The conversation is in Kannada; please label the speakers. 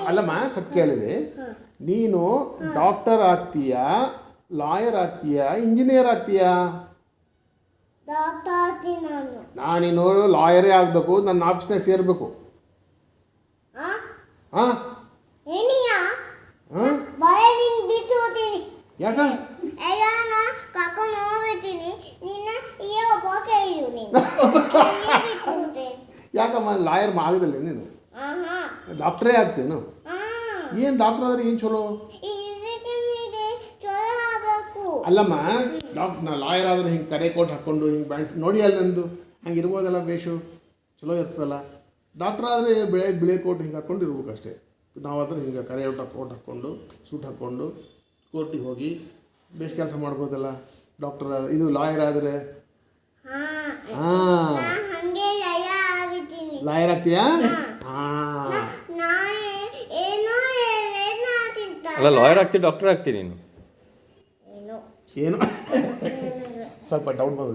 Speaker 1: ಅಲ್ಲಮ್ಮ ಸ್ವಲ್ಪ ಕೇಳಿದೆ, ನೀನು ಡಾಕ್ಟರ್ ಆಗ್ತೀಯಾ, ಲಾಯರ್ ಆಗ್ತೀಯಾ, ಇಂಜಿನಿಯರ್ ಆಗ್ತೀಯಾ? ನಾನಿನ್ನು ಲಾಯರೇ ಆಗಬೇಕು, ನನ್ನ ಆಫೀಸ್ನಾಗ ಸೇರಬೇಕು. ಹಾಂ ಯಾಕ ಯಾಕಮ್ಮ ಲಾಯರ್ ಆಗದಿಲ್ಲ ನೀನು? ಡಾಕ್ಟ್ರೇ ಆಗ್ತೇನು? ಏನು ಡಾಕ್ಟರ್ ಆದ್ರೆ ಏನು ಚಲೋ ಅಲ್ಲಮ್ಮ. ನಾ ಲಾಯರ್ ಆದ್ರೆ ಹಿಂಗೆ ಕರೆ ಕೋಟ್ ಹಾಕ್ಕೊಂಡು ಹಿಂಗೆ ಬ್ಯಾಂಡ್ ನೋಡಿ ಅಲ್ಲ ನಂದು ಹಂಗೆ ಇರ್ಬೋದಲ್ಲ, ಬೇಷು ಚಲೋ ಇರ್ತದಲ್ಲ. ಡಾಕ್ಟ್ರ್ ಆದರೆ ಬಿಳೆ ಕೋಟ್ ಹಿಂಗೆ ಹಾಕ್ಕೊಂಡು ಇರ್ಬೇಕು ಅಷ್ಟೇ. ನಾವಾದ್ರೆ ಹಿಂಗೆ ಕರೆ ಕೋಟ್ ಹಾಕ್ಕೊಂಡು ಸೂಟ್ ಹಾಕ್ಕೊಂಡು ಕೋರ್ಟಿಗೆ ಹೋಗಿ ಬೇಷ್ ಕೆಲಸ ಮಾಡ್ಬೋದಲ್ಲ. ಡಾಕ್ಟರ್ ಇದು ಲಾಯರ್ ಆದರೆ ಹಾಂ ಲಾಯರ್ ಆಗ್ತೀಯಾ? ಹಾಂ
Speaker 2: ಅಲ್ಲ ಲಾಯರ್ ಆಗ್ತೀನಿ, ಡಾಕ್ಟರ್ ಆಗ್ತೀನಿ ನೀನು.
Speaker 1: ಏನು ಸ್ವಲ್ಪ ಡೌಟ್ ಬಂದಿದೆ.